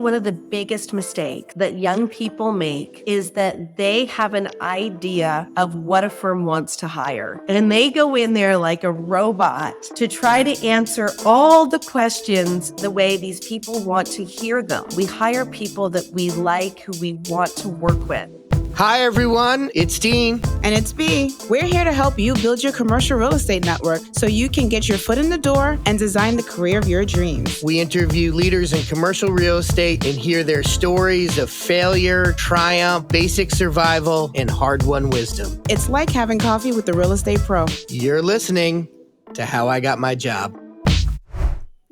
One of the biggest mistakes that young people make is that they have an idea of what a firm wants to hire. And they go in there like a robot to try to answer all the questions the way these people want to hear them. We hire people that we like, who we want to work with. Hi, everyone. It's Dean. And it's B. We're here to help you build your commercial real estate network so you can get your foot in the door and design the career of your dreams. We interview leaders in commercial real estate and hear their stories of failure, triumph, basic survival, and hard-won wisdom. It's like having coffee with the real estate pro. You're listening to How I Got My Job.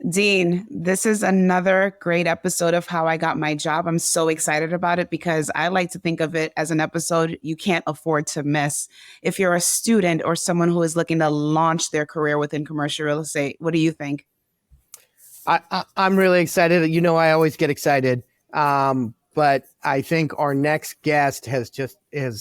Dean, this is another great episode of How I Got My Job. I'm so excited about it because I like to think of it as an episode you can't afford to miss. If you're a student or someone who is looking to launch their career within commercial real estate, what do you think? I'm really excited. You know, I always get excited. But I think our next guest has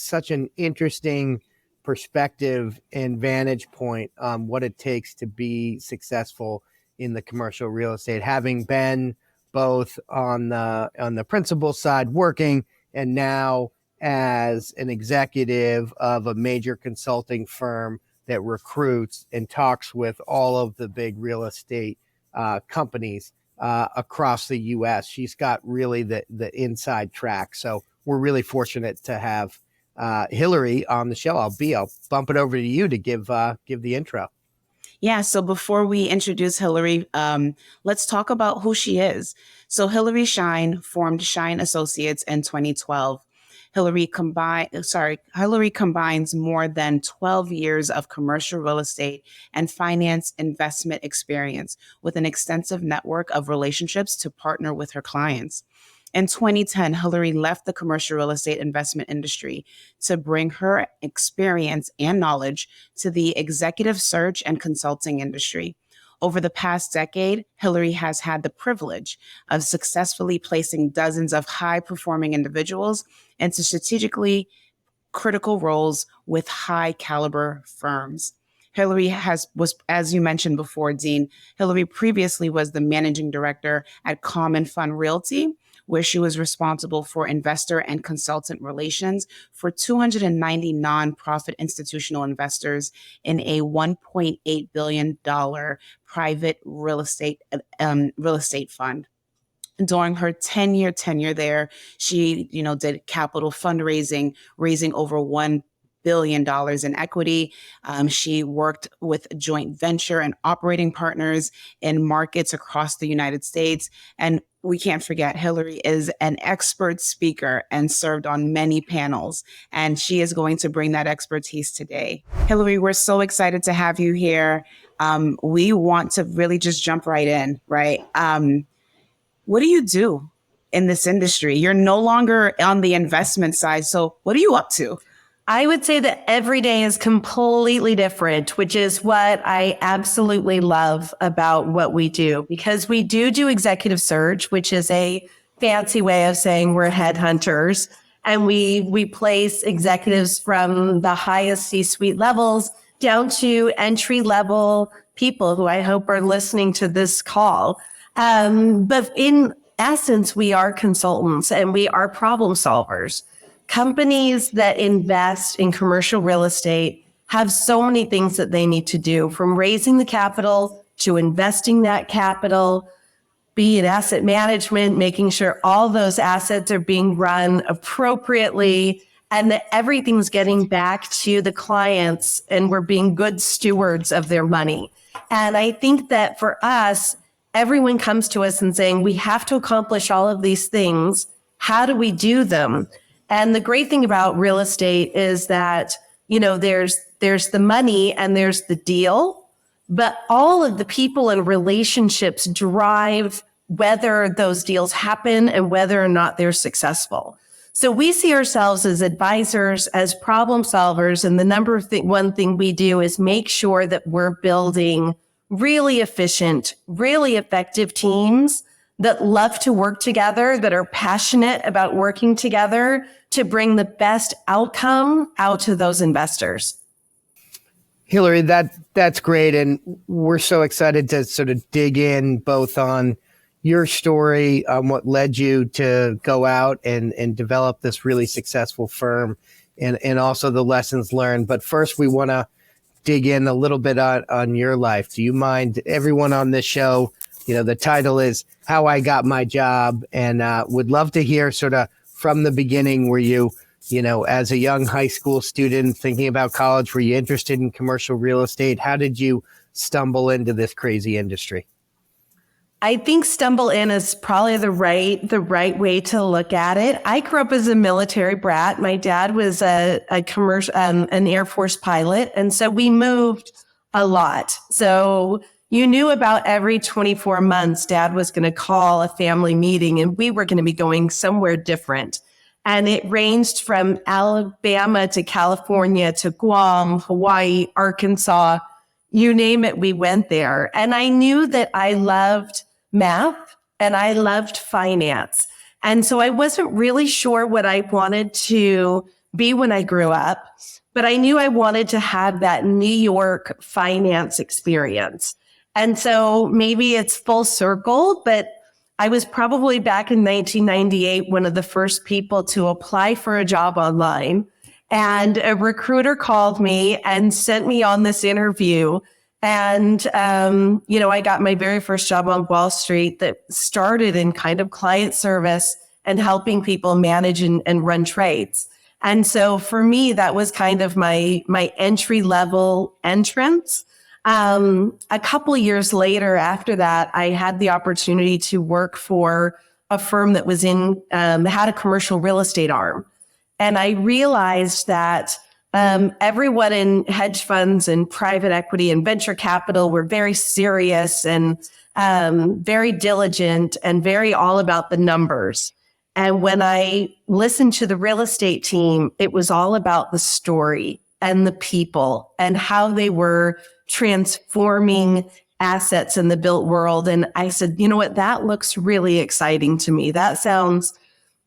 such an interesting perspective and vantage point on what it takes to be successful in the commercial real estate, having been both on the principal side working and now as an executive of a major consulting firm that recruits and talks with all of the big real estate companies across the U.S. She's got really the inside track. So we're really fortunate to have Hillary on the show. I'll bump it over to you to give the intro. Yeah, so before we introduce Hillary, let's talk about who she is. So Hillary Shine formed Shine Associates in 2012. Hillary combines more than 12 years of commercial real estate and finance investment experience with an extensive network of relationships to partner with her clients. In 2010, Hillary left the commercial real estate investment industry to bring her experience and knowledge to the executive search and consulting industry. Over the past decade, Hillary has had the privilege of successfully placing dozens of high-performing individuals into strategically critical roles with high-caliber firms. Hillary was, as you mentioned before, Dean, Hillary previously was the managing director at Common Fund Realty, where she was responsible for investor and consultant relations for 290 nonprofit institutional investors in a $1.8 billion private real estate fund. During her 10-year tenure there, she, did capital fundraising, raising over $1 billion in equity. She worked with joint venture and operating partners in markets across the United States. And we can't forget, Hillary is an expert speaker and served on many panels, and she is going to bring that expertise today. Hillary, we're so excited to have you here. We want to really just jump right in, right? What do you do in this industry? You're no longer on the investment side, so what are you up to? I would say that every day is completely different, which is what I absolutely love about what we do, because we do executive search, which is a fancy way of saying we're headhunters. And we place executives from the highest C-suite levels down to entry-level people who I hope are listening to this call. But in essence, we are consultants and we are problem solvers. Companies that invest in commercial real estate have so many things that they need to do, from raising the capital to investing that capital, be it asset management, making sure all those assets are being run appropriately and that everything's getting back to the clients and we're being good stewards of their money. And I think that for us, everyone comes to us and saying, we have to accomplish all of these things. How do we do them? And the great thing about real estate is that, there's the money and there's the deal, but all of the people and relationships drive whether those deals happen and whether or not they're successful. So we see ourselves as advisors, as problem solvers. And the one thing we do is make sure that we're building really efficient, really effective teams that love to work together, that are passionate about working together to bring the best outcome out to those investors. Hillary, that's great. And we're so excited to sort of dig in both on, your story, what led you to go out and develop this really successful firm, and also the lessons learned. But first, we want to dig in a little bit on your life. Do you mind, everyone on this show, the title is How I Got My Job, and would love to hear sort of from the beginning. Were you, as a young high school student thinking about college, were you interested in commercial real estate? How did you stumble into this crazy industry? I think stumble in is probably the right way to look at it. I grew up as a military brat. My dad was a commercial, an Air Force pilot. And so we moved a lot. So you knew about every 24 months, Dad was going to call a family meeting and we were going to be going somewhere different. And it ranged from Alabama to California to Guam, Hawaii, Arkansas, you name it, we went there. And I knew that I loved math and I loved finance. And so I wasn't really sure what I wanted to be when I grew up, but I knew I wanted to have that New York finance experience. And so maybe it's full circle, but I was probably back in 1998, one of the first people to apply for a job online. And a recruiter called me and sent me on this interview. And, I got my very first job on Wall Street that started in kind of client service and helping people manage and run trades. And so for me, that was kind of my entry level entrance. A couple of years later after that, I had the opportunity to work for a firm that was had a commercial real estate arm. And I realized that everyone in hedge funds and private equity and venture capital were very serious and very diligent and very all about the numbers. And when I listened to the real estate team, it was all about the story and the people and how they were transforming assets in the built world. And I said, you know what, that looks really exciting to me. That sounds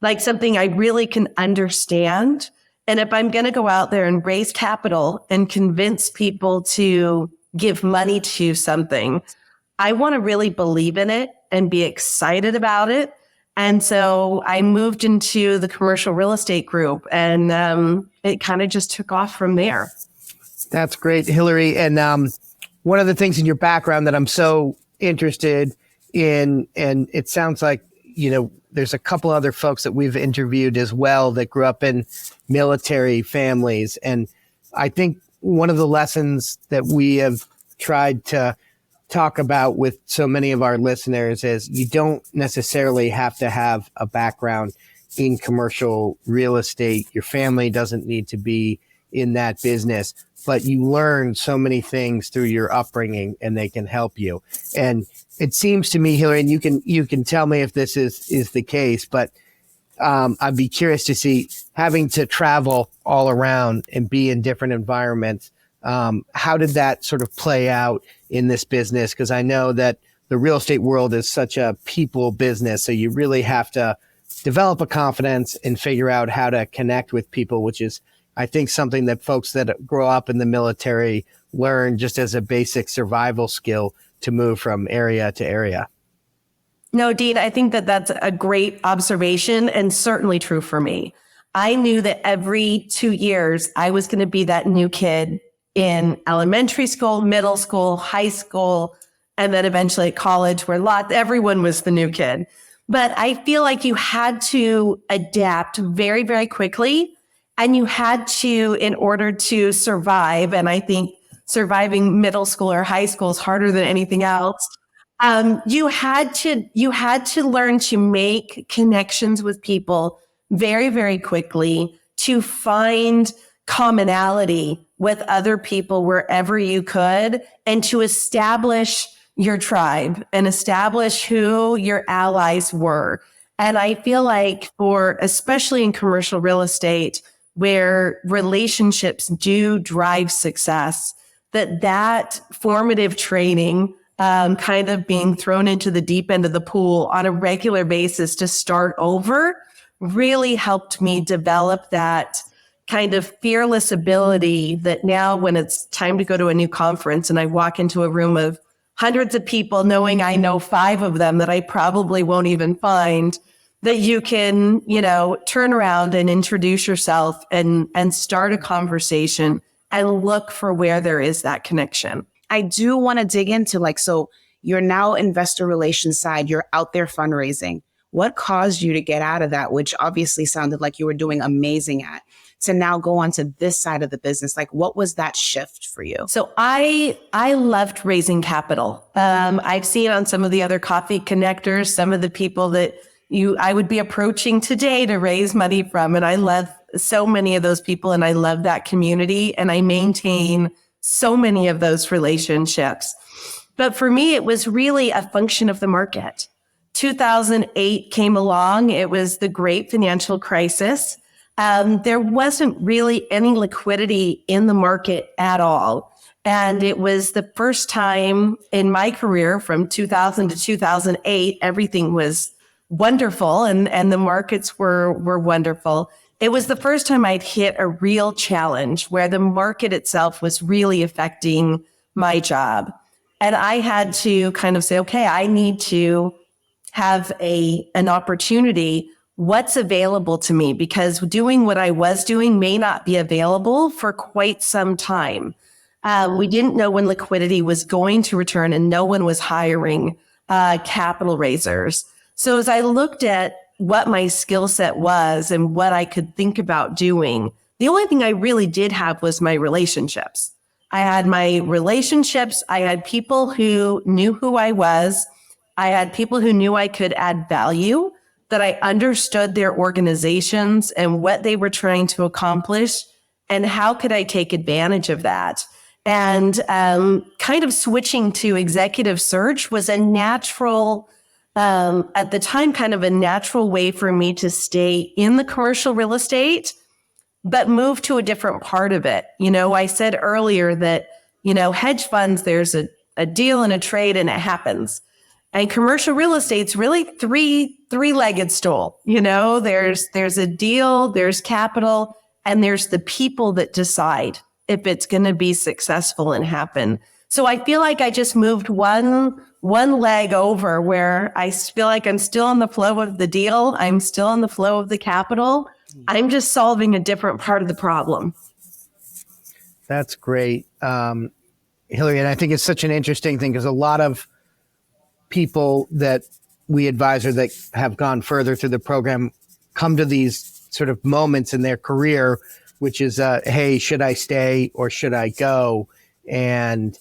like something I really can understand. And if I'm going to go out there and raise capital and convince people to give money to something, I want to really believe in it and be excited about it. And so I moved into the commercial real estate group, and it kind of just took off from there. That's great, Hillary. And one of the things in your background that I'm so interested in, and it sounds like, there's a couple other folks that we've interviewed as well that grew up in military families. And I think one of the lessons that we have tried to talk about with so many of our listeners is you don't necessarily have to have a background in commercial real estate. Your family doesn't need to be in that business, but you learn so many things through your upbringing and they can help you. And it seems to me, Hillary, and you can tell me if this is the case, but I'd be curious to see, having to travel all around and be in different environments, how did that sort of play out in this business? Because I know that the real estate world is such a people business, so you really have to develop a confidence and figure out how to connect with people, which is, I think, something that folks that grow up in the military learn just as a basic survival skill to move from area to area. No, Dean, I think that that's a great observation and certainly true for me. I knew that every 2 years I was going to be that new kid in elementary school, middle school, high school, and then eventually at college, where everyone was the new kid. But I feel like you had to adapt very, very quickly, and you had to, in order to survive, and I think surviving middle school or high school is harder than anything else. You had to learn to make connections with people very, very quickly, to find commonality with other people wherever you could, and to establish your tribe and establish who your allies were. And I feel like especially in commercial real estate, where relationships do drive success, that formative training, kind of being thrown into the deep end of the pool on a regular basis to start over, really helped me develop that kind of fearless ability that now when it's time to go to a new conference and I walk into a room of hundreds of people, knowing I know 5 of them that I probably won't even find, that you can, turn around and introduce yourself and start a conversation and look for where there is that connection. I do want to dig into so you're now investor relations side, you're out there fundraising. What caused you to get out of that, which obviously sounded like you were doing amazing at, to now go on to this side of the business? What was that shift for you? So I loved raising capital. I've seen on some of the other coffee connectors, some of the people that I would be approaching today to raise money from. And I love so many of those people, and I love that community, and I maintain so many of those relationships. But for me, it was really a function of the market. 2008 came along. It was the great financial crisis. There wasn't really any liquidity in the market at all. And it was the first time in my career from 2000 to 2008, everything was wonderful and the markets were wonderful. It was the first time I'd hit a real challenge where the market itself was really affecting my job. And I had to kind of say, okay, I need to have an opportunity. What's available to me? Because doing what I was doing may not be available for quite some time. We didn't know when liquidity was going to return, and no one was hiring capital raisers. So as I looked at what my skill set was and what I could think about doing, the only thing I really did have was my relationships. I had my relationships. I had people who knew who I was. I had people who knew I could add value, that I understood their organizations and what they were trying to accomplish, and how could I take advantage of that. And kind of switching to executive search was a natural, at the time, kind of a natural way for me to stay in the commercial real estate, but move to a different part of it. I said earlier that, hedge funds, there's a deal and a trade and it happens. And commercial real estate's really three-legged stool. There's a deal, there's capital, and there's the people that decide if it's going to be successful and happen. So I feel like I just moved one leg over, where I feel like I'm still in the flow of the deal. I'm still in the flow of the capital. I'm just solving a different part of the problem. That's great. Hillary, and I think it's such an interesting thing, because a lot of people that we advise or that have gone further through the program come to these sort of moments in their career, which is, hey, should I stay or should I go? And,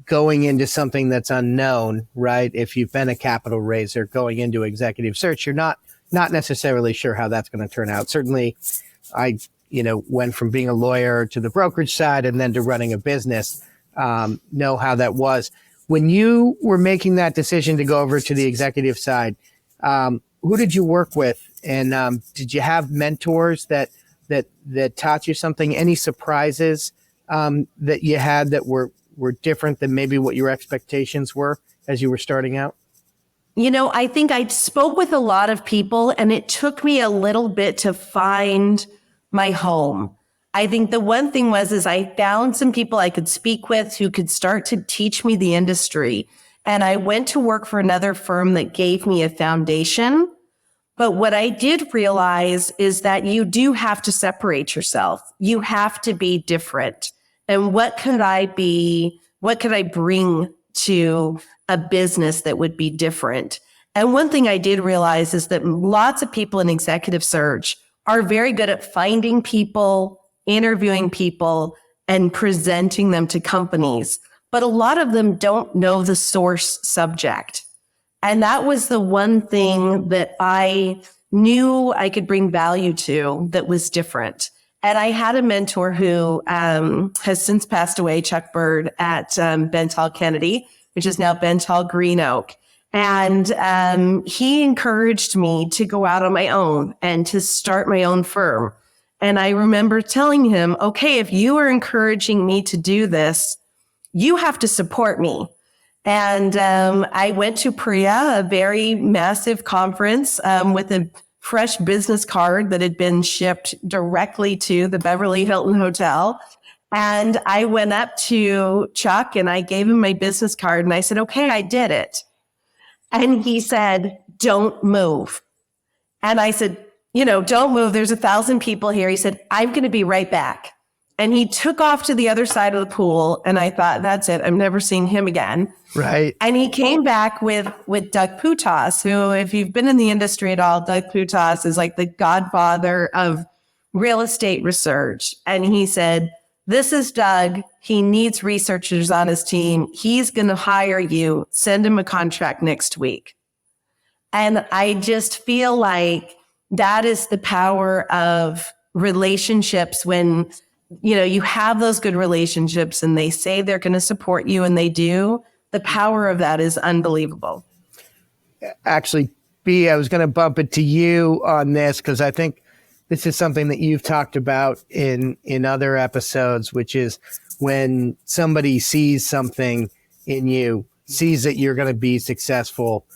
going into something that's unknown, right? If you've been a capital raiser, going into executive search, you're not necessarily sure how that's going to turn out. Certainly, I, went from being a lawyer to the brokerage side and then to running a business, know how that was. When you were making that decision to go over to the executive side, who did you work with? And did you have mentors that taught you something? Any surprises that you had that were different than maybe what your expectations were as you were starting out? I think I spoke with a lot of people, and it took me a little bit to find my home. I think the one thing is I found some people I could speak with who could start to teach me the industry. And I went to work for another firm that gave me a foundation. But what I did realize is that you do have to separate yourself. You have to be different. And what could I bring to a business that would be different? And one thing I did realize is that lots of people in executive search are very good at finding people, interviewing people, and presenting them to companies. But a lot of them don't know the source subject. And that was the one thing that I knew I could bring value to that was different. And I had a mentor who has since passed away, Chuck Bird, at Bentall Kennedy, which is now Bentall Green Oak. And he encouraged me to go out on my own and to start my own firm. And I remember telling him, okay, if you are encouraging me to do this, you have to support me. And I went to PRIA, a very massive conference, with a fresh business card that had been shipped directly to the Beverly Hilton Hotel. And I went up to Chuck and I gave him my business card and I said, okay, I did it. And he said, don't move. And I said, don't move. There's 1,000 people here. He said, I'm going to be right back. And he took off to the other side of the pool. And I thought, that's it. I'm never seeing him again. Right. And he came back with Doug Putas, who, if you've been in the industry at all, Doug Putas is like the godfather of real estate research. And he said, this is Doug. He needs researchers on his team. He's going to hire you. Send him a contract next week. And I just feel like that is the power of relationships when, you have those good relationships and they say they're going to support you and they do. The power of that is unbelievable. Actually, B, I was going to bump it to you on this because I think this is something that you've talked about in other episodes, which is when somebody sees something in you, sees that you're going to be successful.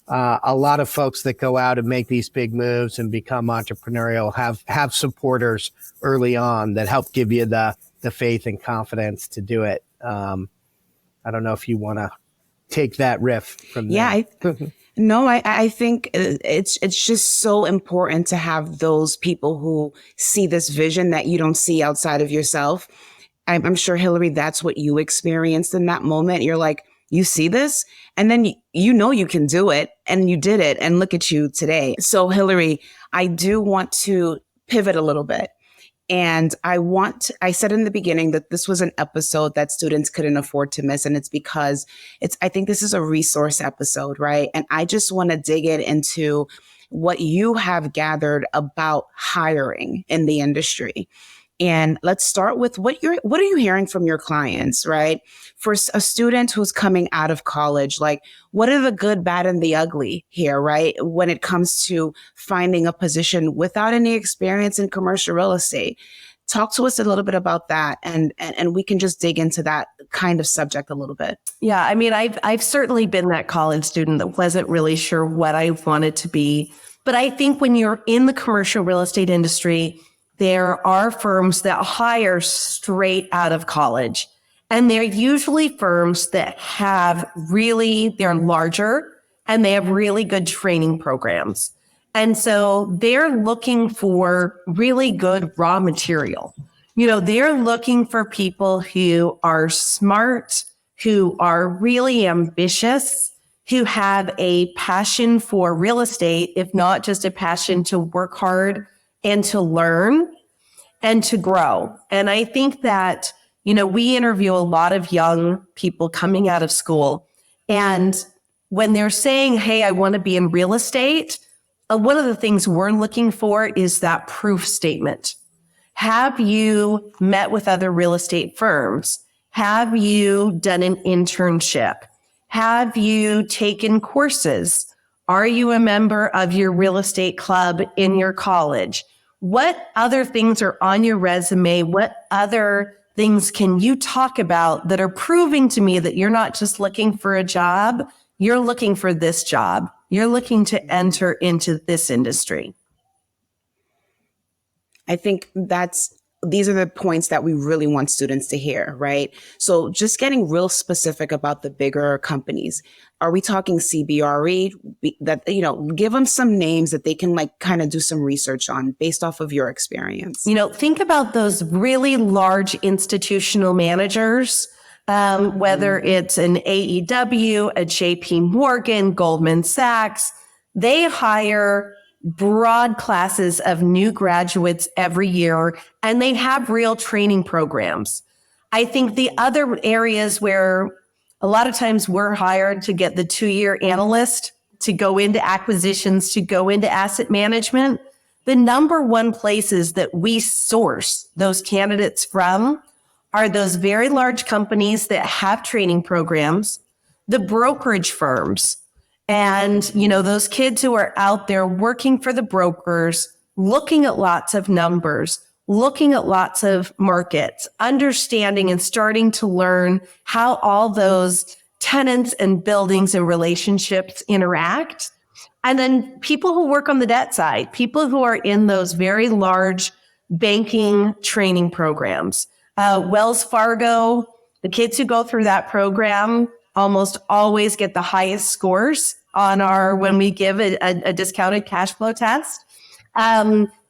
A lot of folks that go out and make these big moves and become entrepreneurial have supporters early on that help give you the faith and confidence to do it. I don't know if you want to take that riff from there. Yeah, No, I think it's just so important to have those people who see this vision that you don't see outside of yourself. I'm sure, Hillary, that's what you experienced in that moment. You're like, you see this, and then you can do it, and you did it, and look at you today. So, Hillary, I do want to pivot a little bit. And I said in the beginning that this was an episode that students couldn't afford to miss. And it's because I think this is a resource episode, right? And I just want to dig into what you have gathered about hiring in the industry. And let's start with what are you hearing from your clients, right? For a student who's coming out of college, like what are the good, bad, and the ugly here, right? When it comes to finding a position without any experience in commercial real estate. Talk to us a little bit about that, and we can just dig into that kind of subject a little bit. Yeah, I mean, I've certainly been that college student that wasn't really sure what I wanted to be. But I think when you're in the commercial real estate industry, there are firms that hire straight out of college. And they're usually firms that they're larger and they have really good training programs. And so they're looking for really good raw material. They're looking for people who are smart, who are really ambitious, who have a passion for real estate, if not just a passion to work hard and to learn and to grow. And I think that, we interview a lot of young people coming out of school. And when they're saying, hey, I want to be in real estate, one of the things we're looking for is that proof statement. Have you met with other real estate firms? Have you done an internship? Have you taken courses? Are you a member of your real estate club in your college? What other things are on your resume? What other things can you talk about that are proving to me that you're not just looking for a job, you're looking for this job. You're looking to enter into this industry. I think these are the points that we really want students to hear, right? So just getting real specific about the bigger companies. Are we talking CBRE? Give them some names that they can kind of do some research on based off of your experience. Think about those really large institutional managers, whether it's an AEW, a JP Morgan, Goldman Sachs. They hire broad classes of new graduates every year, and they have real training programs. I think the other areas where a lot of times we're hired to get the 2-year analyst to go into acquisitions, to go into asset management, the number one places that we source those candidates from are those very large companies that have training programs, the brokerage firms, and, those kids who are out there working for the brokers, looking at lots of numbers, looking at lots of markets, understanding and starting to learn how all those tenants and buildings and relationships interact. And then people who work on the debt side, people who are in those very large banking training programs. Wells Fargo, the kids who go through that program almost always get the highest scores on when we give a discounted cash flow test.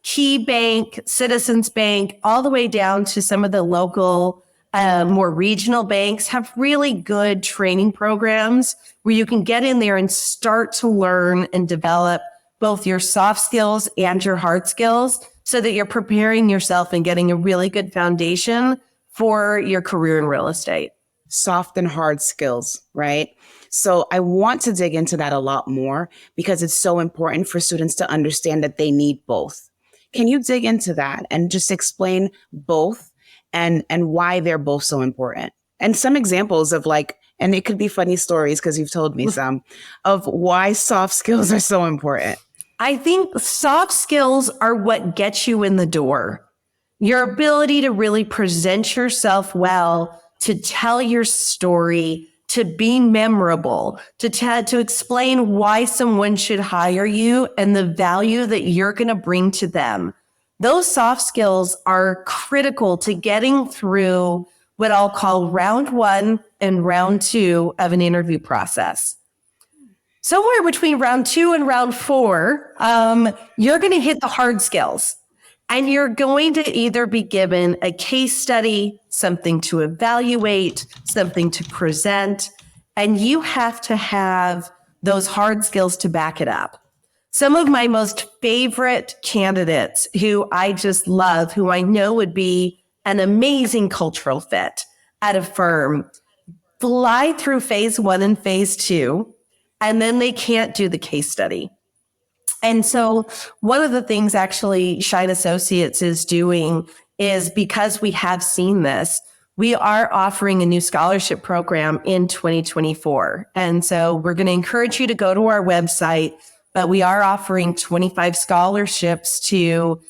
Key Bank, Citizens Bank, all the way down to some of the local, more regional banks have really good training programs where you can get in there and start to learn and develop both your soft skills and your hard skills so that you're preparing yourself and getting a really good foundation for your career in real estate. Soft and hard skills, right? So I want to dig into that a lot more because it's so important for students to understand that they need both. Can you dig into that and just explain both and why they're both so important? And some examples of and it could be funny stories because you've told me some of why soft skills are so important. I think soft skills are what gets you in the door. Your ability to really present yourself well, to tell your story, to be memorable, to explain why someone should hire you and the value that you're going to bring to them. Those soft skills are critical to getting through what I'll call round 1 and round 2 of an interview process. Somewhere between round 2 and round 4, you're going to hit the hard skills. And you're going to either be given a case study, something to evaluate, something to present, and you have to have those hard skills to back it up. Some of my most favorite candidates who I just love, who I know would be an amazing cultural fit at a firm, fly through phase 1 and phase 2, and then they can't do the case study. And so one of the things actually Shine Associates is doing is, because we have seen this, we are offering a new scholarship program in 2024. And so we're going to encourage you to go to our website, but we are offering 25 scholarships to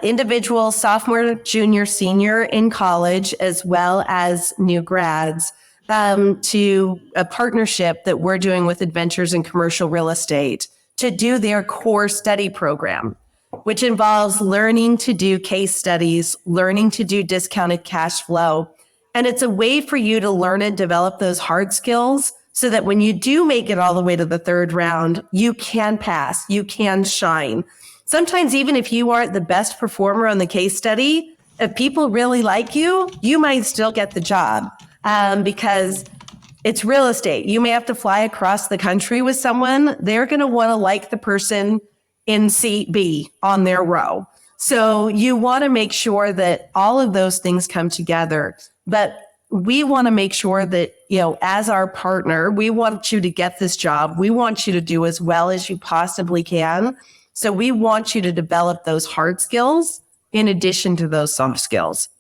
individual sophomore, junior, senior in college, as well as new grads, to a partnership that we're doing with Adventures in Commercial Real Estate to do their core study program, which involves learning to do case studies, learning to do discounted cash flow. And it's a way for you to learn and develop those hard skills so that when you do make it all the way to the 3rd round, you can pass, you can shine. Sometimes even if you aren't the best performer on the case study, if people really like you, you might still get the job because it's real estate. You may have to fly across the country with someone. They're going to want to like the person in seat B on their row. So you want to make sure that all of those things come together. But we want to make sure that, as our partner, we want you to get this job. We want you to do as well as you possibly can. So we want you to develop those hard skills in addition to those soft skills.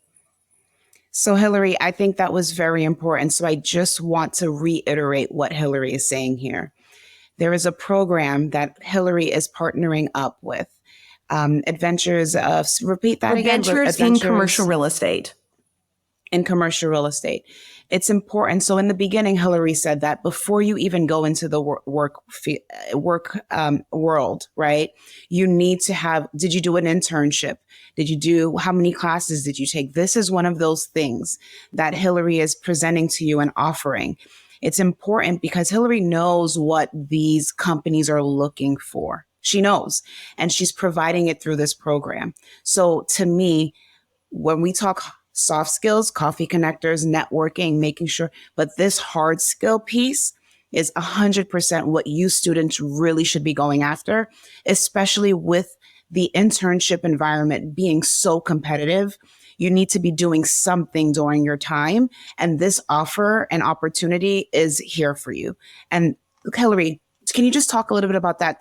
So Hillary, I think that was very important. So I just want to reiterate what Hillary is saying here. There is a program that Hillary is partnering up with. Repeat that again. Adventures in Commercial Real Estate. In commercial real estate. It's important. So in the beginning, Hillary said that before you even go into the work world, right? You need to have, did you do an internship? How many classes did you take? This is one of those things that Hillary is presenting to you and offering. It's important because Hillary knows what these companies are looking for. She knows, and she's providing it through this program. So to me, when we talk soft skills, coffee connectors, networking, making sure, but this hard skill piece is 100% what you students really should be going after, especially with the internship environment being so competitive. You need to be doing something during your time. And this offer and opportunity is here for you. And Hillary, can you just talk a little bit about that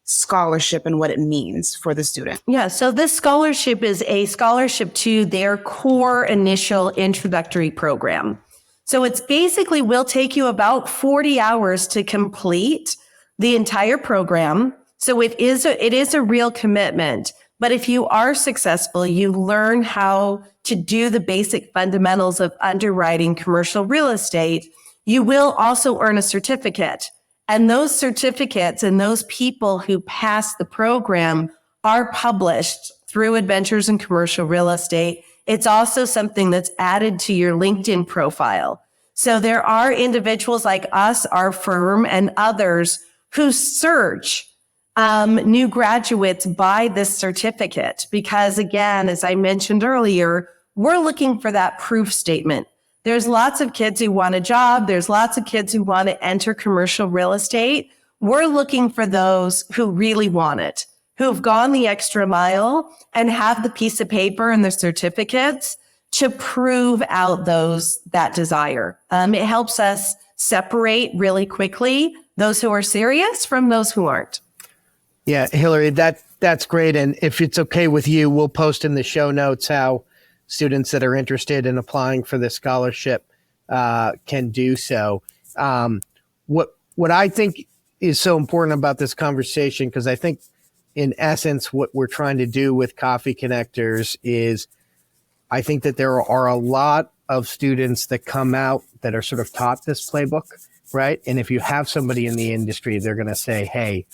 scholarship and what it means for the student? Yeah, so this scholarship is a scholarship to their core initial introductory program. So it's basically will take you about 40 hours to complete the entire program. So it is a real commitment. But if you are successful, you learn how to do the basic fundamentals of underwriting commercial real estate. You will also earn a certificate. And those certificates and those people who pass the program are published through Adventures in Commercial Real Estate It's also something that's added to your LinkedIn profile. So there are individuals like us, our firm, and others who search new graduates by this certificate because, again, as I mentioned earlier, we're looking for that proof statement. There's lots of kids who want a job. There's lots of kids who want to enter commercial real estate. We're looking for those who really want it, who've gone the extra mile and have the piece of paper and the certificates to prove out that desire. It helps us separate really quickly those who are serious from those who aren't. Yeah, Hillary, that's great. And if it's okay with you, we'll post in the show notes how students that are interested in applying for the scholarship can do so. What I think is so important about this conversation, because I think in essence, what we're trying to do with Coffee Connectors is I think that there are a lot of students that come out that are sort of taught this playbook, right? And if you have somebody in the industry, they're going to say, hey,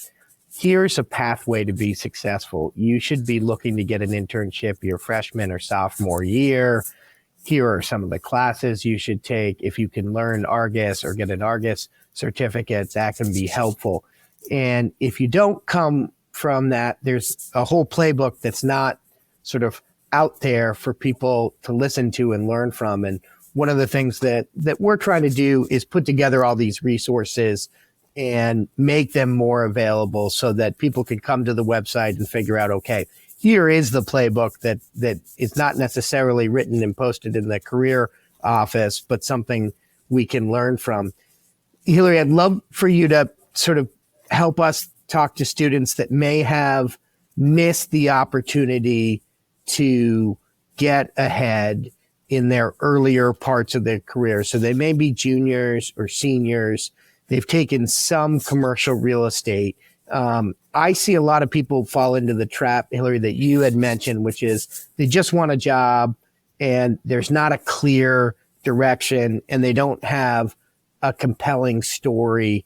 here's a pathway to be successful. You should be looking to get an internship your freshman or sophomore year. Here are some of the classes you should take. If you can learn Argus or get an Argus certificate, that can be helpful. And if you don't come from that, there's a whole playbook that's not sort of out there for people to listen to and learn from. And one of the things that we're trying to do is put together all these resources and make them more available so that people can come to the website and figure out, okay, here is the playbook that is not necessarily written and posted in the career office, but something we can learn from. Hillary, I'd love for you to sort of help us talk to students that may have missed the opportunity to get ahead in their earlier parts of their career. So they may be juniors or seniors. They've taken some commercial real estate. I see a lot of people fall into the trap, Hillary, that you had mentioned, which is they just want a job and there's not a clear direction and they don't have a compelling story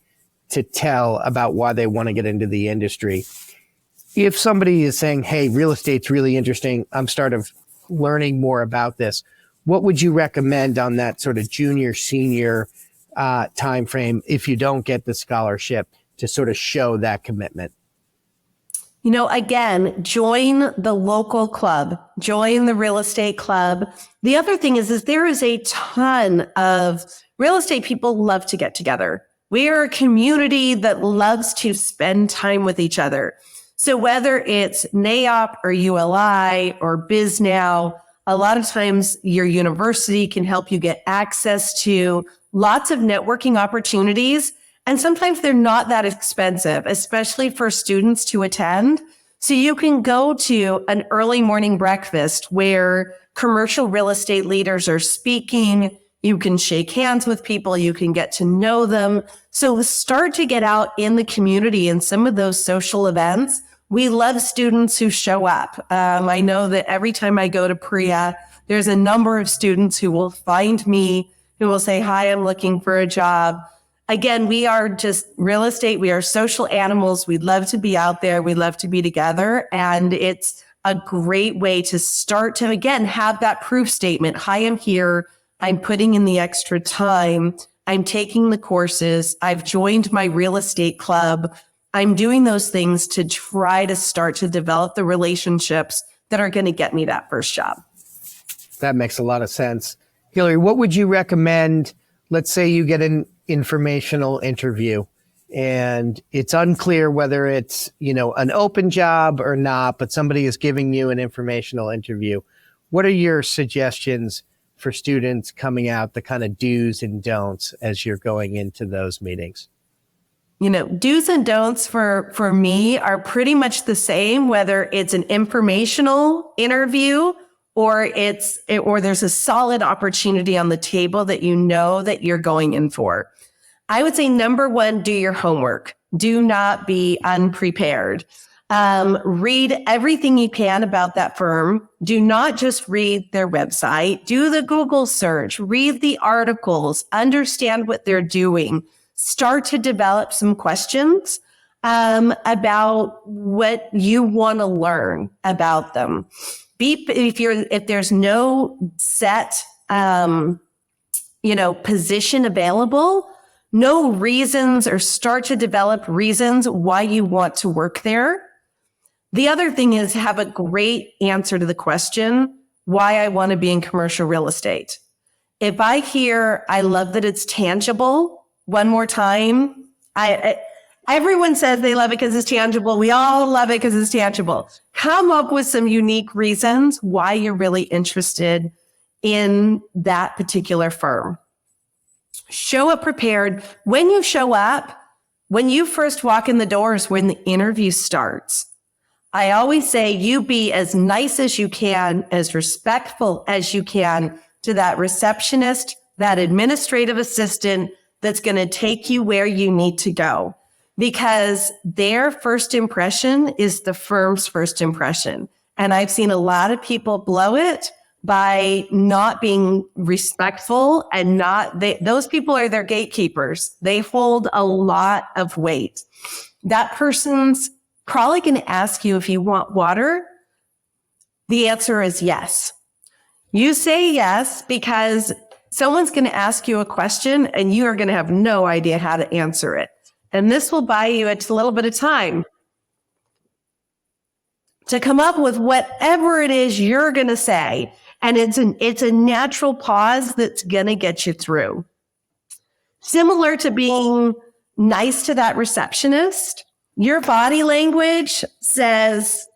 to tell about why they want to get into the industry. If somebody is saying, hey, real estate's really interesting, I'm starting learning more about this, what would you recommend on that sort of junior, senior time frame if you don't get the scholarship to sort of show that commitment? You know, again, join the local club, join the real estate club. The other thing is there is a ton of real estate people love to get together. We are a community that loves to spend time with each other. So whether it's NAIOP or ULI or BizNow, a lot of times your university can help you get access to lots of networking opportunities. And sometimes they're not that expensive, especially for students to attend. So you can go to an early morning breakfast where commercial real estate leaders are speaking. You can shake hands with people. You can get to know them. So start to get out in the community in some of those social events. We love students who show up. I know that every time I go to Priya, there's a number of students who will find me, who will say, hi, I'm looking for a job. Again, we are just real estate. We are social animals. We love to be out there. We love to be together. And it's a great way to start to, again, have that proof statement. Hi, I'm here. I'm putting in the extra time. I'm taking the courses. I've joined my real estate club. I'm doing those things to try to start to develop the relationships that are going to get me that first job. That makes a lot of sense. Hillary, what would you recommend? Let's say you get an informational interview and it's unclear whether it's, an open job or not, but somebody is giving you an informational interview. What are your suggestions for students coming out, the kind of do's and don'ts as you're going into those meetings? Do's and don'ts for me are pretty much the same, whether it's an informational interview or there's a solid opportunity on the table that that you're going in for. I would say number one, do your homework. Do not be unprepared. Read everything you can about that firm. Do not just read their website. Do the Google search. Read the articles. Understand what they're doing. Start to develop some questions about what you want to learn about them. If there's no set, position available, no reasons, or start to develop reasons why you want to work there. The other thing is have a great answer to the question, why I want to be in commercial real estate. If I hear, I love that it's tangible, one more time, everyone says they love it because it's tangible. We all love it because it's tangible. Come up with some unique reasons why you're really interested in that particular firm. Show up prepared. When you show up, when you first walk in the doors, when the interview starts, I always say you be as nice as you can, as respectful as you can to that receptionist, that administrative assistant that's going to take you where you need to go. Because their first impression is the firm's first impression. And I've seen a lot of people blow it by not being respectful and those people are their gatekeepers. They hold a lot of weight. That person's probably going to ask you if you want water. The answer is yes. You say yes because someone's going to ask you a question and you are going to have no idea how to answer it. And this will buy you a little bit of time to come up with whatever it is you're going to say. And it's a natural pause that's going to get you through. Similar to being nice to that receptionist, your body language says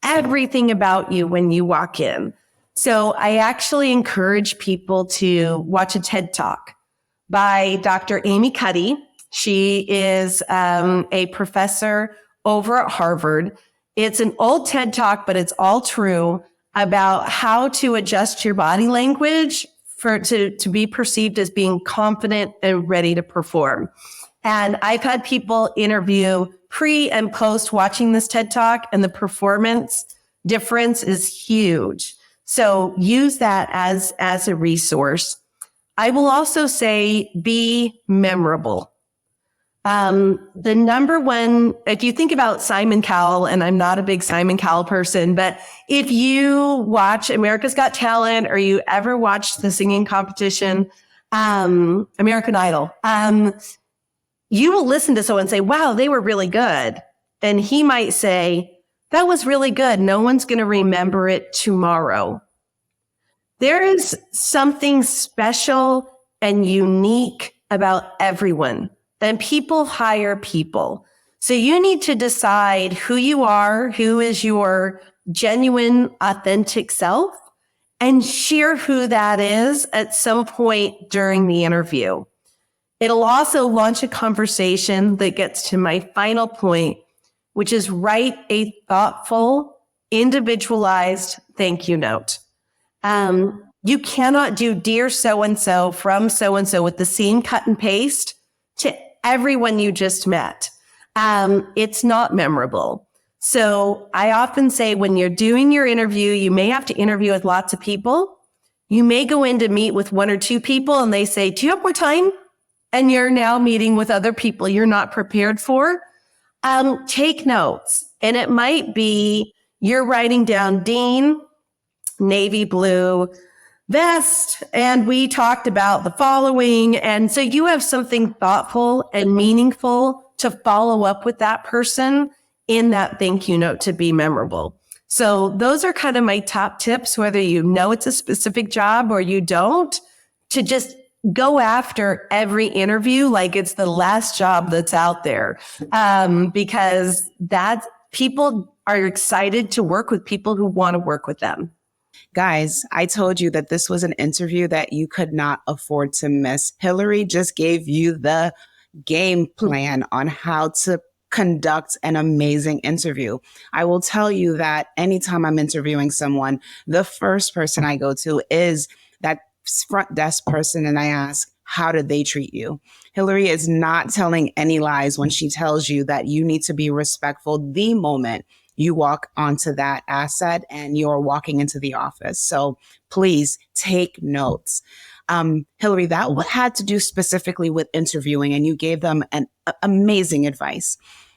everything about you when you walk in. So I actually encourage people to watch a TED Talk by Dr. Amy Cuddy. She is a professor over at Harvard. It's an old TED Talk, but it's all true about how to adjust your body language to be perceived as being confident and ready to perform. And I've had people interview pre and post watching this TED Talk, and the performance difference is huge. So use that as a resource. I will also say be memorable. The number one, if you think about Simon Cowell, and I'm not a big Simon Cowell person, but if you watch America's Got Talent or you ever watch the singing competition, American Idol, you will listen to someone say, wow, they were really good. And he might say, that was really good. No one's going to remember it tomorrow. There is something special and unique about everyone. And people hire people. So you need to decide who you are, who is your genuine, authentic self, and share who that is at some point during the interview. It'll also launch a conversation that gets to my final point, which is write a thoughtful, individualized thank you note. You cannot do dear so-and-so from so-and-so with the same cut and paste to everyone you just met. It's not memorable. So I often say when you're doing your interview, you may have to interview with lots of people. You may go in to meet with one or two people and they say, do you have more time? And you're now meeting with other people you're not prepared for. Take notes. And it might be you're writing down Dean, navy blue vest, and we talked about the following. And so you have something thoughtful and meaningful to follow up with that person in that thank you note to be memorable. So those are kind of my top tips, whether you know it's a specific job or you don't, to just go after every interview like it's the last job that's out there, because people are excited to work with people who want to work with them. Guys, I told you that this was an interview that you could not afford to miss. Hillary just gave you the game plan on how to conduct an amazing interview. I will tell you that anytime I'm interviewing someone, the first person I go to is that front desk person, and I ask, how did they treat you? Hillary is not telling any lies when she tells you that you need to be respectful the moment you walk onto that asset and you're walking into the office. So please take notes. Hillary, that had to do specifically with interviewing, and you gave them an amazing advice.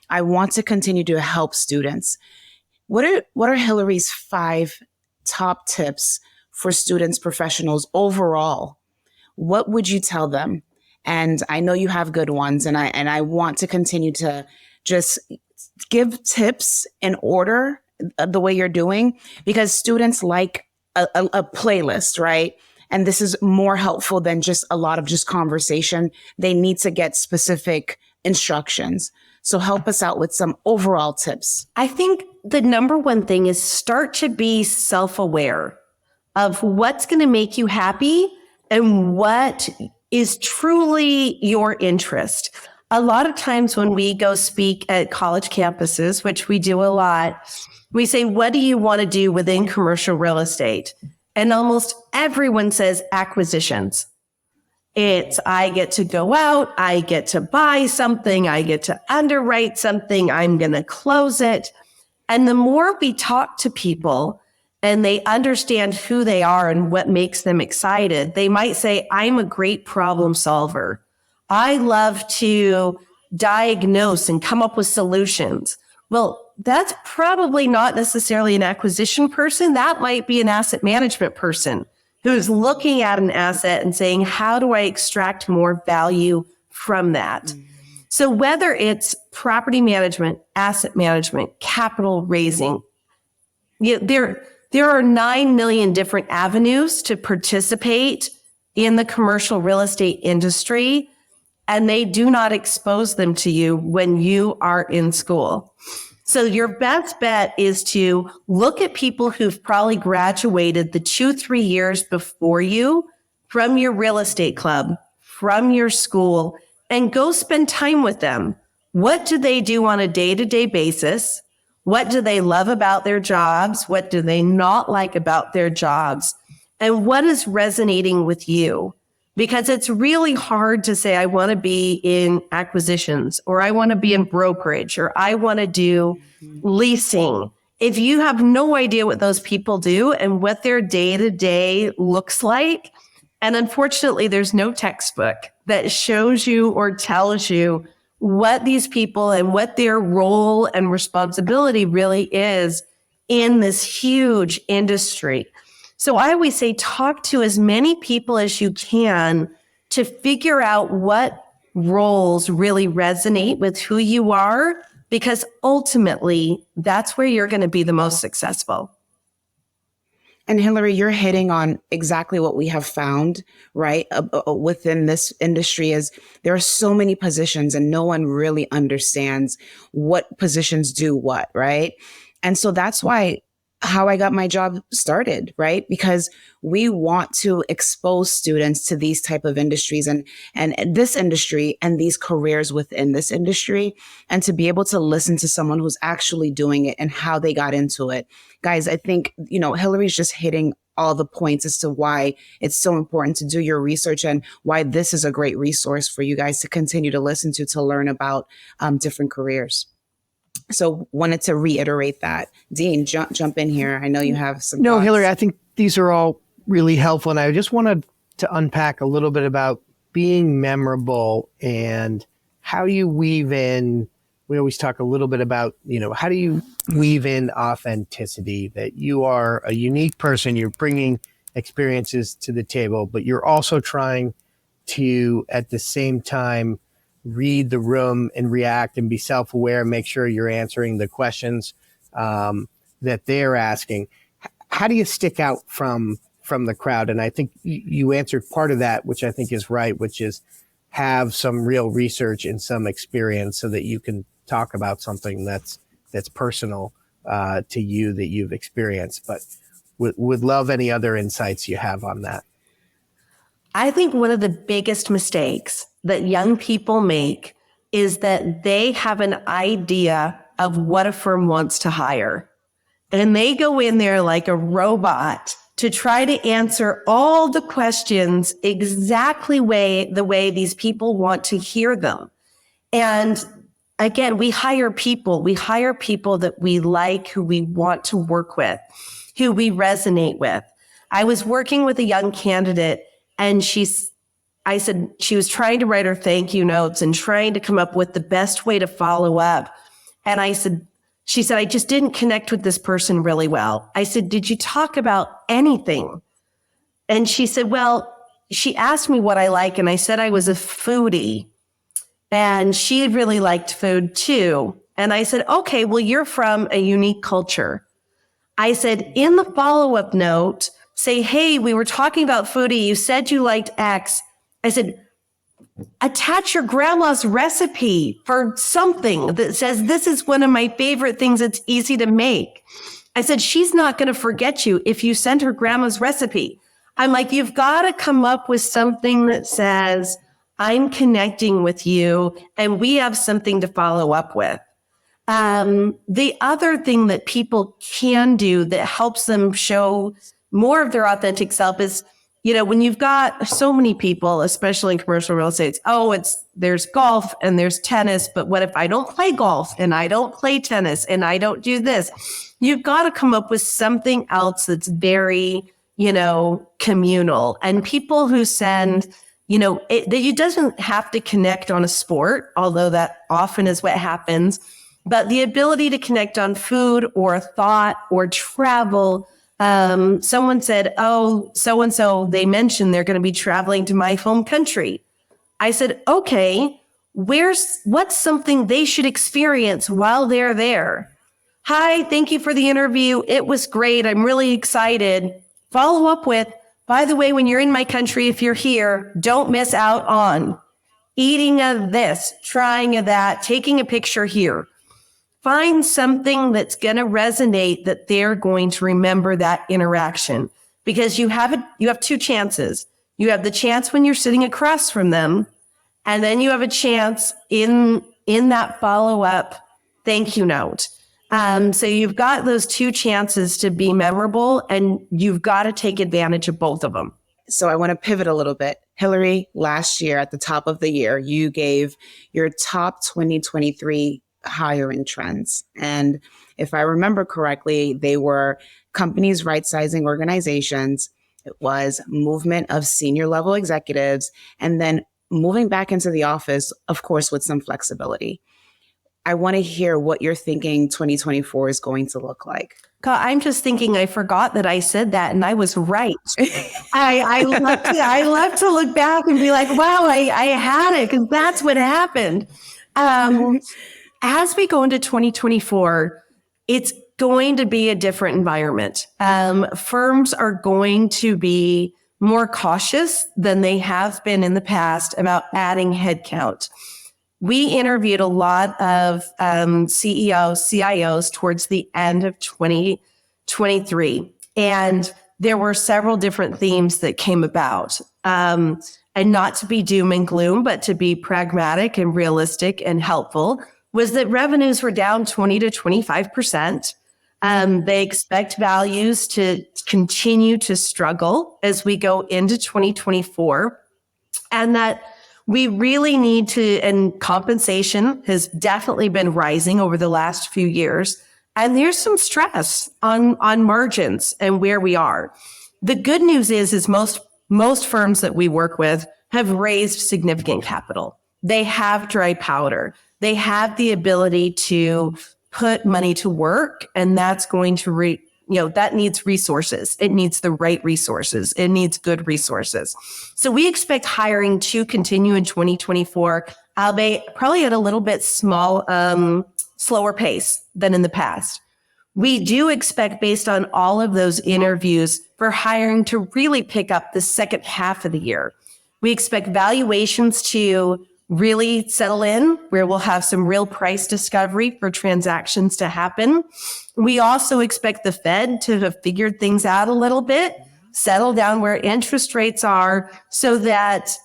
I want to continue to help students. What are Hillary's 5 top tips for students, professionals overall, what would you tell them? And I know you have good ones, and I want to continue to just give tips in order the way you're doing, because students like a playlist, right? And this is more helpful than just a lot of just conversation. They need to get specific instructions. So help us out with some overall tips. I think the number one thing is start to be self-aware of what's going to make you happy and what is truly your interest. A lot of times when we go speak at college campuses, which we do a lot, we say, what do you want to do within commercial real estate? And almost everyone says acquisitions. It's, I get to go out, I get to buy something, I get to underwrite something, I'm going to close it. And the more we talk to people and they understand who they are and what makes them excited, they might say, I'm a great problem solver. I love to diagnose and come up with solutions. Well, that's probably not necessarily an acquisition person. That might be an asset management person who's looking at an asset and saying, how do I extract more value from that? Mm-hmm. So whether it's property management, capital raising, there are 9 million different avenues to participate in the commercial real estate industry, and they do not expose them to you when you are in school. So your best bet is to look at people who've probably graduated the 2-3 years before you from your real estate club, from your school, and go spend time with them. What do they do on a day-to-day basis? What do they love about their jobs? What do they not like about their jobs? And what is resonating with you? Because it's really hard to say, I want to be in acquisitions, or I want to be in brokerage, or I want to do leasing. If you have no idea what those people do and what their day-to-day looks like, and unfortunately, there's no textbook that shows you or tells you what these people and what their role and responsibility really is in this huge industry. So I always say, talk to as many people as you can to figure out what roles really resonate with who you are, because ultimately that's where you're going to be the most successful. And Hillary, you're hitting on exactly what we have found, right? Within this industry is there are so many positions and no one really understands what positions do what, right? And so that's why how I got my job started, right? Because we want to expose students to these type of industries and this industry and these careers within this industry, and to be able to listen to someone who's actually doing it and how they got into it. Guys, I think, Hillary's just hitting all the points as to why it's so important to do your research and why this is a great resource for you guys to continue to listen to learn about different careers. So wanted to reiterate that. Dean, jump in here. I know you have some thoughts. Hillary, I think these are all really helpful. And I just wanted to unpack a little bit about being memorable and how you weave in. We always talk a little bit about, how do you weave in authenticity, that you are a unique person, you're bringing experiences to the table, but you're also trying to, at the same time, read the room and react and be self-aware and make sure you're answering the questions that they're asking. How do you stick out from the crowd? And I think you answered part of that, which I think is right, which is have some real research and some experience so that you can talk about something that's personal to you that you've experienced. But would love any other insights you have on that. I think one of the biggest mistakes that young people make is that they have an idea of what a firm wants to hire. And they go in there like a robot to try to answer all the questions exactly the way these people want to hear them. And again, we hire people that we like, who we want to work with, who we resonate with. I was working with a young candidate, and she was trying to write her thank you notes and trying to come up with the best way to follow up. And I said, She said, I just didn't connect with this person really well. I said, did you talk about anything? And she said, well, she asked me what I like. And I said I was a foodie. And she really liked food too. And I said, okay, well, you're from a unique culture. I said, in the follow-up note, say, hey, we were talking about foodie. You said you liked X. I said, attach your grandma's recipe for something that says, this is one of my favorite things. It's easy to make. I said, she's not going to forget you if you send her grandma's recipe. I'm like, you've got to come up with something that says, I'm connecting with you and we have something to follow up with. The other thing that people can do that helps them show more of their authentic self is, when you've got so many people, especially in commercial real estate, there's golf and there's tennis, but what if I don't play golf and I don't play tennis and I don't do this? You've got to come up with something else that's very, communal. And people who send, it doesn't have to connect on a sport, although that often is what happens. But the ability to connect on food or thought or travel. Someone said, oh, so-and-so, they mentioned they're going to be traveling to my home country. I said, okay, what's something they should experience while they're there? Hi, thank you for the interview. It was great. I'm really excited. Follow up with, by the way, when you're in my country, if you're here, don't miss out on eating of this, trying of that, taking a picture here. Find something that's going to resonate that they're going to remember that interaction, because you have two chances. You have the chance when you're sitting across from them, and then you have a chance in that follow-up thank you note. So you've got those two chances to be memorable, and you've got to take advantage of both of them. So I want to pivot a little bit. Hillary, last year at the top of the year, you gave your top 2023 hiring trends. And if I remember correctly, they were companies right-sizing organizations. It was movement of senior level executives, and then moving back into the office, of course, with some flexibility. I want to hear what you're thinking 2024 is going to look like. I'm just thinking I forgot that I said that and I was right. I love to look back and be like, wow, I had it, because that's what happened. As we go into 2024, it's going to be a different environment. Firms are going to be more cautious than they have been in the past about adding headcount. We interviewed a lot of CEOs, CIOs towards the end of 2023, and there were several different themes that came about. And not to be doom and gloom, but to be pragmatic and realistic and helpful, was that revenues were down 20 to 25%. They expect values to continue to struggle as we go into 2024, and that we really need to, and compensation has definitely been rising over the last few years. And there's some stress on margins and where we are. The good news is most firms that we work with have raised significant capital. They have dry powder. They have the ability to put money to work, and that's going to that needs resources. It needs the right resources. It needs good resources. So we expect hiring to continue in 2024, albeit probably at a little bit slower pace than in the past. We do expect, based on all of those interviews, for hiring to really pick up the second half of the year. We expect valuations to really settle in, where we'll have some real price discovery for transactions to happen. We also expect the Fed to have figured things out a little bit, settle down where interest rates are, so that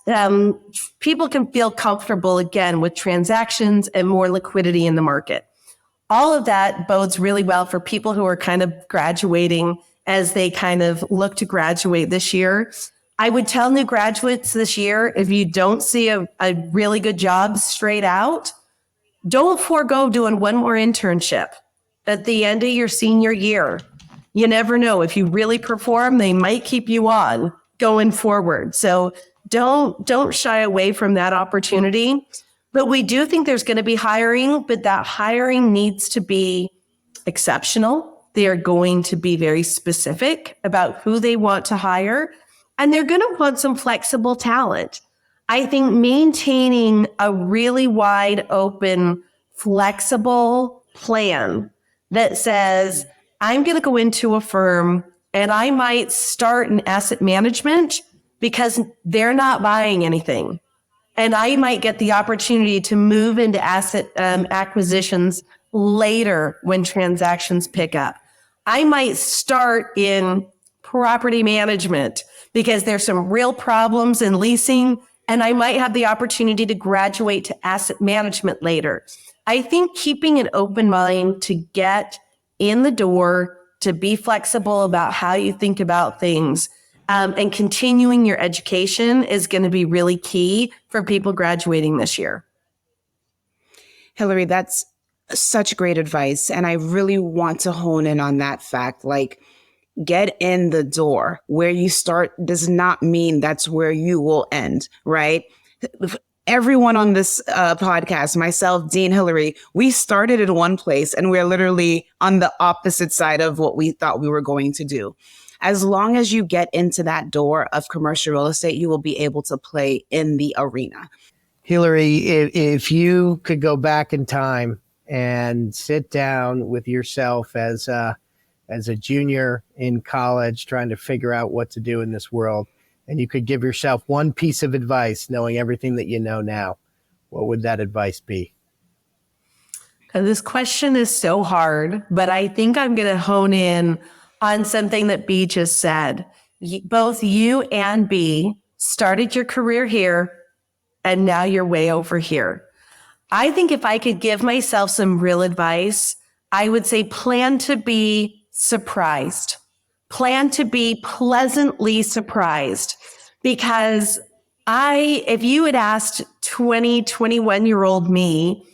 people can feel comfortable again with transactions and more liquidity in the market. All of that bodes really well for people who are kind of graduating as they kind of look to graduate this year. I would tell new graduates this year, if you don't see a really good job straight out, don't forego doing one more internship at the end of your senior year. You never know. If you really perform, they might keep you on going forward. So don't shy away from that opportunity. But we do think there's going to be hiring, but that hiring needs to be exceptional. They are going to be very specific about who they want to hire, and they're going to want some flexible talent. I think maintaining a really wide open, flexible plan that says, I'm going to go into a firm and I might start in asset management because they're not buying anything. And I might get the opportunity to move into asset acquisitions later when transactions pick up. I might start in property management because there's some real problems in leasing, and I might have the opportunity to graduate to asset management later. I think keeping an open mind to get in the door, to be flexible about how you think about things, and continuing your education is going to be really key for people graduating this year. Hillary, that's such great advice. And I really want to hone in on that fact. Like, get in the door. Where you start does not mean that's where you will end, right? Everyone on this podcast, myself, Dean, Hillary, we started in one place and we're literally on the opposite side of what we thought we were going to do. As long as you get into that door of commercial real estate, you will be able to play in the arena. Hillary, if you could go back in time and sit down with yourself as a junior in college trying to figure out what to do in this world, and you could give yourself one piece of advice knowing everything that you know now, what would that advice be? This question is so hard, but I think I'm going to hone in on something that B just said. Both you and B started your career here, and now you're way over here. I think if I could give myself some real advice, I would say plan to be surprised. Plan to be pleasantly surprised. Because if you had asked 20, 21-year-old me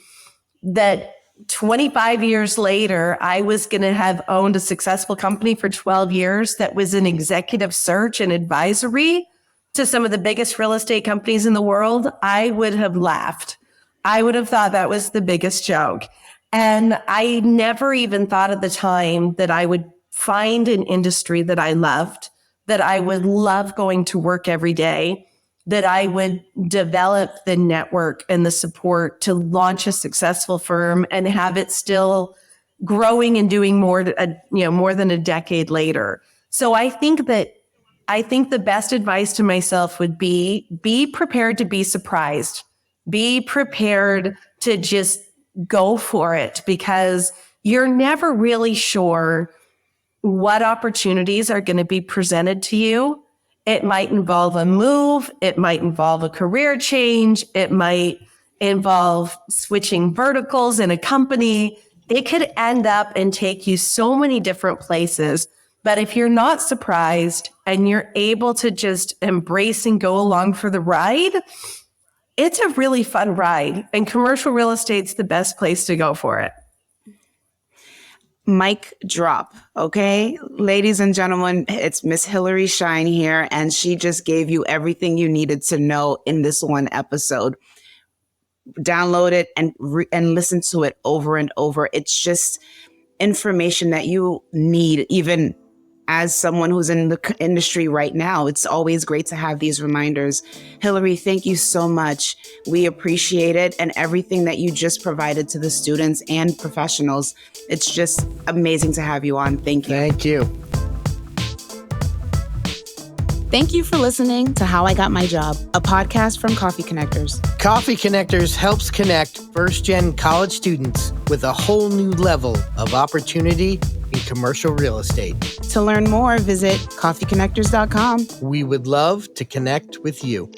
that 25 years later, I was going to have owned a successful company for 12 years that was in executive search and advisory to some of the biggest real estate companies in the world, I would have laughed. I would have thought that was the biggest joke. And I never even thought at the time that I would find an industry that I loved, that I would love going to work every day, that I would develop the network and the support to launch a successful firm and have it still growing and doing more than a decade later. So I think the best advice to myself would be prepared to be surprised. Be prepared to just go for it, because you're never really sure what opportunities are going to be presented to you. It might involve a move. It might involve a career change. It might involve switching verticals in a company. It could end up and take you so many different places. But if you're not surprised and you're able to just embrace and go along for the ride, it's a really fun ride. And commercial real estate's the best place to go for it. Mic drop. Okay. Ladies and gentlemen, it's Miss Hillary Shine here, and she just gave you everything you needed to know in this one episode. Download it and listen to it over and over. It's just information that you need, even as someone who's in the industry right now. It's always great to have these reminders. Hillary, thank you so much. We appreciate it, and everything that you just provided to the students and professionals. It's just amazing to have you on. Thank you. Thank you. Thank you for listening to How I Got My Job, a podcast from Coffee Connectors. Coffee Connectors helps connect first-gen college students with a whole new level of opportunity in commercial real estate. To learn more, visit coffeeconnectors.com. We would love to connect with you.